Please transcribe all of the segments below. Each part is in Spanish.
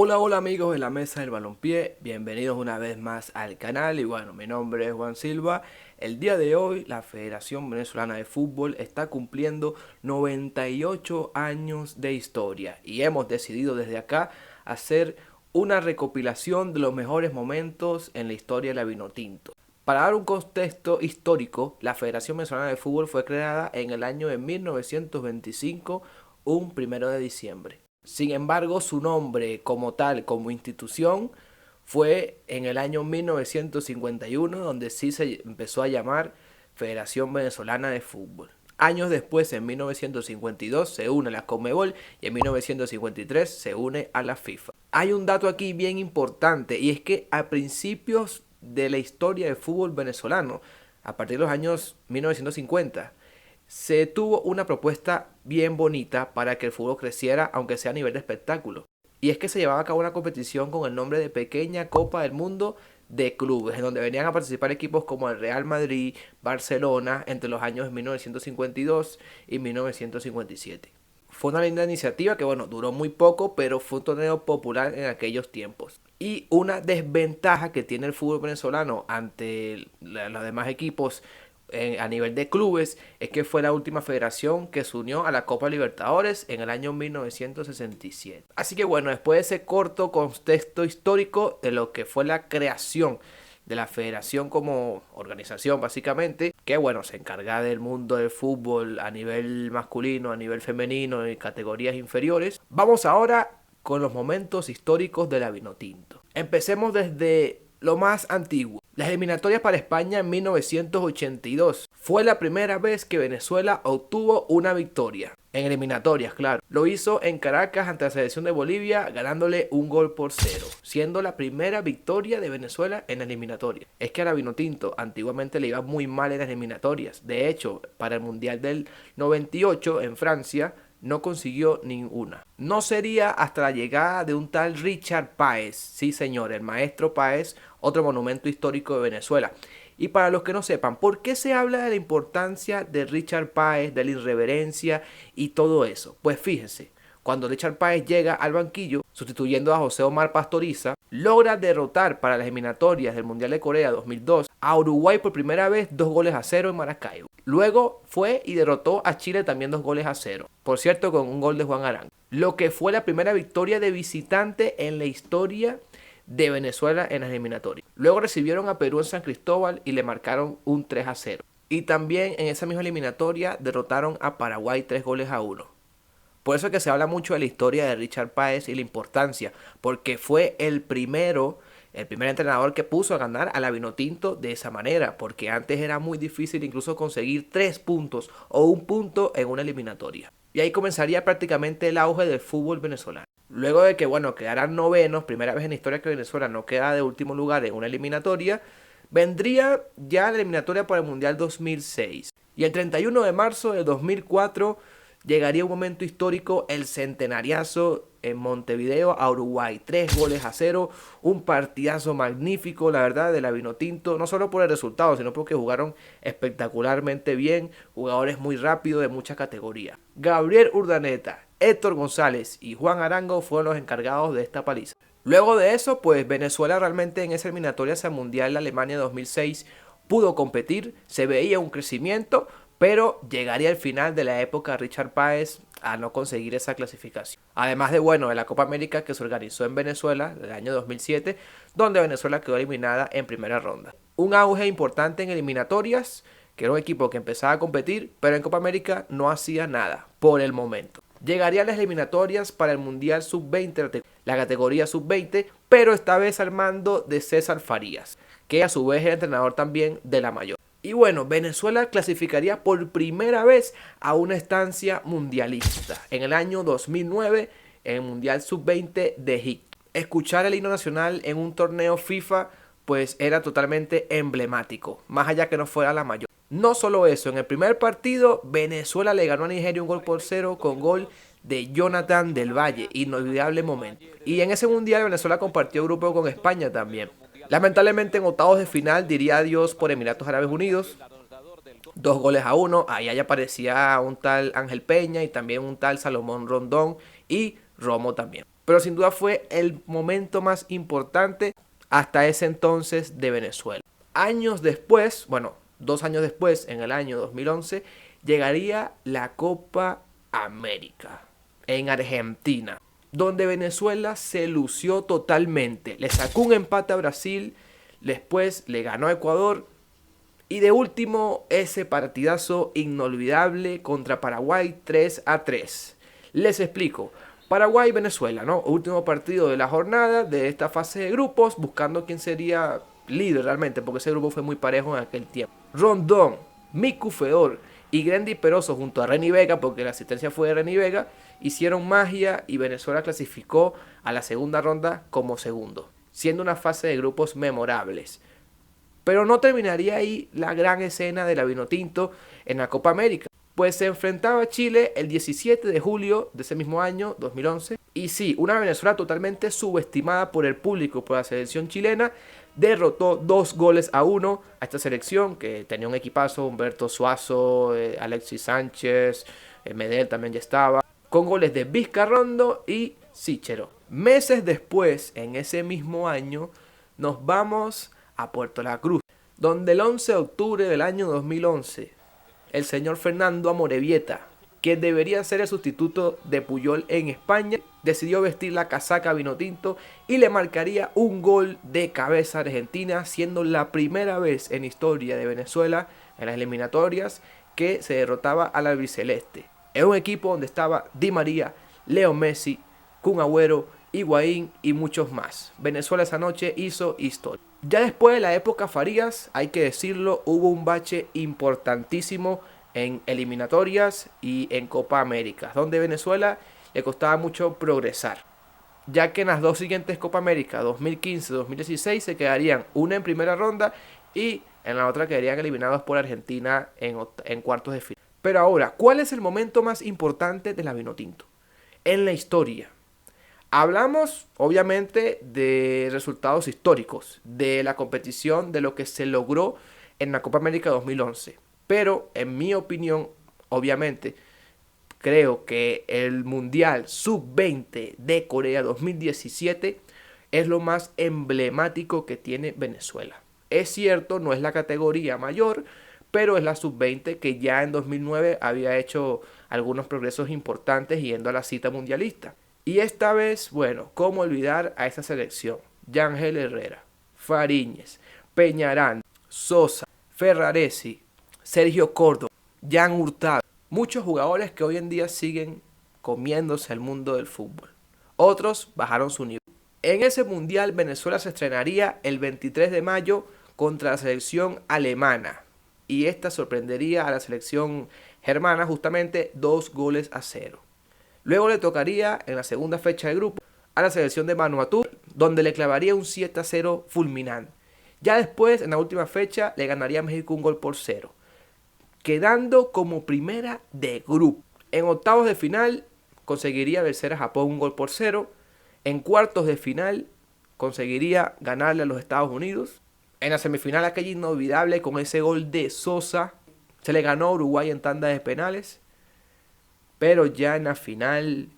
Hola, hola amigos de la mesa del balompié, bienvenidos una vez más al canal y bueno, mi nombre es Juan Silva. El día de hoy la Federación Venezolana de Fútbol está cumpliendo 98 años de historia y hemos decidido desde acá hacer una recopilación de los mejores momentos en la historia de la Vinotinto. Para dar un contexto histórico, la Federación Venezolana de Fútbol fue creada en el año de 1925, un 1 de diciembre. Sin embargo, su nombre como tal, como institución, fue en el año 1951, donde sí se empezó a llamar Federación Venezolana de Fútbol. Años después, en 1952, se une a la Conmebol y en 1953 se une a la FIFA. Hay un dato aquí bien importante y es que a principios de la historia del fútbol venezolano, a partir de los años 1950, se tuvo una propuesta bien bonita para que el fútbol creciera, aunque sea a nivel de espectáculo. Y es que se llevaba a cabo una competición con el nombre de Pequeña Copa del Mundo de Clubes, en donde venían a participar equipos como el Real Madrid, Barcelona, entre los años 1952 y 1957. Fue una linda iniciativa que, bueno, duró muy poco, pero fue un torneo popular en aquellos tiempos. Y una desventaja que tiene el fútbol venezolano ante los demás equipos a nivel de clubes es que fue la última federación que se unió a la Copa Libertadores en el año 1967. Así que bueno, después de ese corto contexto histórico de lo que fue la creación de la federación como organización básicamente, que bueno, se encarga del mundo del fútbol a nivel masculino, a nivel femenino y categorías inferiores, vamos ahora con los momentos históricos de la Vinotinto. Empecemos desde lo más antiguo. Las eliminatorias para España en 1982. Fue la primera vez que Venezuela obtuvo una victoria. En eliminatorias, claro. Lo hizo en Caracas ante la selección de Bolivia, ganándole 1-0, siendo la primera victoria de Venezuela en eliminatoria. Es que a la Vinotinto antiguamente le iba muy mal en las eliminatorias. De hecho, para el Mundial del 98 en Francia, no consiguió ninguna. No sería hasta la llegada de un tal Richard Páez, sí señor, el maestro Páez, otro monumento histórico de Venezuela. Y para los que no sepan, ¿por qué se habla de la importancia de Richard Páez, de la irreverencia y todo eso? Pues fíjense, cuando Richard Páez llega al banquillo, sustituyendo a José Omar Pastoriza, logra derrotar para las eliminatorias del Mundial de Corea 2002 a Uruguay por primera vez 2-0 en Maracaibo. Luego fue y derrotó a Chile también 2-0. Por cierto, con un gol de Juan Arango. Lo que fue la primera victoria de visitante en la historia de Venezuela en las eliminatorias. Luego recibieron a Perú en San Cristóbal y le marcaron un 3-0. Y también en esa misma eliminatoria derrotaron a Paraguay 3-1. Por eso es que se habla mucho de la historia de Richard Páez y la importancia, porque fue el primer entrenador que puso a ganar a la Vinotinto de esa manera, porque antes era muy difícil incluso conseguir 3 puntos o un punto en una eliminatoria. Y ahí comenzaría prácticamente el auge del fútbol venezolano. Luego de que, bueno, quedaran novenos, primera vez en la historia que Venezuela no queda de último lugar en una eliminatoria, vendría ya la eliminatoria para el Mundial 2006. Y el 31 de marzo de 2004 llegaría un momento histórico, el centenariazo en Montevideo a Uruguay, 3-0, un partidazo magnífico, la verdad, de la Vinotinto, no solo por el resultado, sino porque jugaron espectacularmente bien, jugadores muy rápidos de muchas categorías. Gabriel Urdaneta, Héctor González y Juan Arango fueron los encargados de esta paliza. Luego de eso, pues Venezuela realmente en esa eliminatoria hacia el Mundial de Alemania 2006 pudo competir, se veía un crecimiento, pero llegaría al final de la época Richard Páez a no conseguir esa clasificación. Además de, bueno, de la Copa América que se organizó en Venezuela el año 2007, donde Venezuela quedó eliminada en primera ronda. Un auge importante en eliminatorias, que era un equipo que empezaba a competir, pero en Copa América no hacía nada, por el momento. Llegarían las eliminatorias para el Mundial Sub-20, la categoría Sub-20, pero esta vez al mando de César Farías, que a su vez era entrenador también de la mayor. Y bueno, Venezuela clasificaría por primera vez a una estancia mundialista en el año 2009 en el Mundial Sub-20 de Egipto. Escuchar el himno nacional en un torneo FIFA pues era totalmente emblemático, más allá que no fuera la mayor. No solo eso, en el primer partido Venezuela le ganó a Nigeria 1-0 con gol de Jonathan del Valle, inolvidable momento. Y en ese mundial Venezuela compartió grupo con España también. Lamentablemente en octavos de final diría adiós por Emiratos Árabes Unidos, 2-1, ahí aparecía un tal Ángel Peña y también un tal Salomón Rondón y Romo también. pero sin duda fue el momento más importante hasta ese entonces de Venezuela. Años después, bueno, 2 años después, en el año 2011, llegaría la Copa América en Argentina, donde Venezuela se lució totalmente. Le sacó un empate a Brasil, después le ganó a Ecuador y de último ese partidazo inolvidable contra Paraguay 3-3. Les explico. Paraguay-Venezuela, ¿no? Último partido de la jornada de esta fase de grupos, buscando quién sería líder realmente, porque ese grupo fue muy parejo en aquel tiempo. Rondón, Miku Fedor y Grandy Peroso junto a Reni Vega, porque la asistencia fue de Reni Vega, hicieron magia y Venezuela clasificó a la segunda ronda como segundo, siendo una fase de grupos memorables. Pero no terminaría ahí la gran escena de la Vinotinto en la Copa América, pues se enfrentaba a Chile el 17 de julio de ese mismo año, 2011. Y sí, una Venezuela totalmente subestimada por el público, por la selección chilena, derrotó 2-1 a esta selección que tenía un equipazo, Humberto Suazo, Alexis Sánchez, Medel también ya estaba, con goles de Vizcarrondo y Sichero. Meses después, en ese mismo año, nos vamos a Puerto La Cruz, donde el 11 de octubre del año 2011, el señor Fernando Amorebieta, que debería ser el sustituto de Puyol en España, decidió vestir la casaca vinotinto y le marcaría un gol de cabeza a Argentina, siendo la primera vez en historia de Venezuela en las eliminatorias que se derrotaba al albiceleste. Es un equipo donde estaba Di María, Leo Messi, Kun Agüero, Higuaín y muchos más. Venezuela esa noche hizo historia. Ya después de la época Farías, hay que decirlo, hubo un bache importantísimo en eliminatorias y en Copa América, donde Venezuela le costaba mucho progresar, ya que en las dos siguientes Copa América, 2015 y 2016, se quedarían una en primera ronda y en la otra quedarían eliminados por Argentina en cuartos de final. Pero ahora, ¿cuál es el momento más importante de la Vinotinto en la historia? Hablamos obviamente de resultados históricos, de la competición, de lo que se logró en la Copa América 2011. Pero en mi opinión, obviamente, creo que el Mundial Sub-20 de Corea 2017 es lo más emblemático que tiene Venezuela. Es cierto, no es la categoría mayor, pero es la Sub-20 que ya en 2009 había hecho algunos progresos importantes yendo a la cita mundialista. Y esta vez, bueno, ¿cómo olvidar a esa selección? Yangel Herrera, Fariñez, Peñarán, Sosa, Ferraresi, Sergio Córdoba, Jan Hurtado. Muchos jugadores que hoy en día siguen comiéndose el mundo del fútbol. Otros bajaron su nivel. En ese mundial Venezuela se estrenaría el 23 de mayo contra la selección alemana. Y esta sorprendería a la selección germana justamente 2-0. Luego le tocaría en la segunda fecha de grupo a la selección de Vanuatu, donde le clavaría un 7-0 fulminante. Ya después, en la última fecha, le ganaría a México 1-0, quedando como primera de grupo. En octavos de final conseguiría vencer a Japón 1-0. En cuartos de final conseguiría ganarle a los Estados Unidos. En la semifinal aquella inolvidable con ese gol de Sosa, se le ganó a Uruguay en tanda de penales. Pero ya en la final,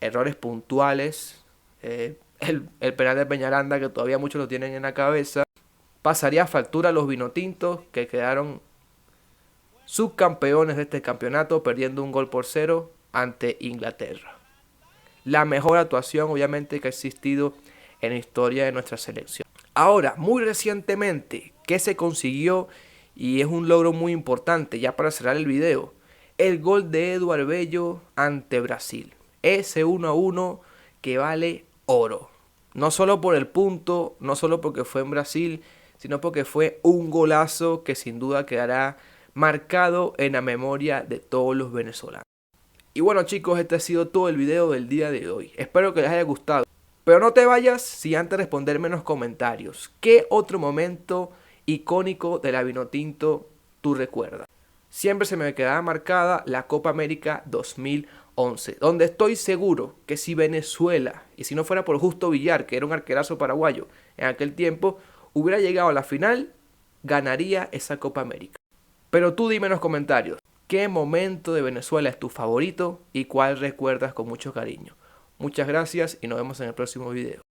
errores puntuales, el penal de Peñaranda, que todavía muchos lo tienen en la cabeza, pasaría a factura a los vinotintos, que quedaron subcampeones de este campeonato, perdiendo 1-0 ante Inglaterra. La mejor actuación, obviamente, que ha existido en la historia de nuestra selección. Ahora, muy recientemente, ¿qué se consiguió? Y es un logro muy importante, ya para cerrar el video. El gol de Eduard Bello ante Brasil. Ese 1-1 que vale oro. No solo por el punto, no solo porque fue en Brasil, sino porque fue un golazo que sin duda quedará marcado en la memoria de todos los venezolanos. Y bueno chicos, este ha sido todo el video del día de hoy. Espero que les haya gustado. Pero no te vayas sin antes responderme en los comentarios. ¿Qué otro momento icónico de la Vinotinto tú recuerdas? Siempre se me quedaba marcada la Copa América 2011, donde estoy seguro que si Venezuela, y si no fuera por Justo Villar, que era un arquerazo paraguayo en aquel tiempo, hubiera llegado a la final, ganaría esa Copa América. Pero tú dime en los comentarios, ¿qué momento de Venezuela es tu favorito y cuál recuerdas con mucho cariño? Muchas gracias y nos vemos en el próximo video.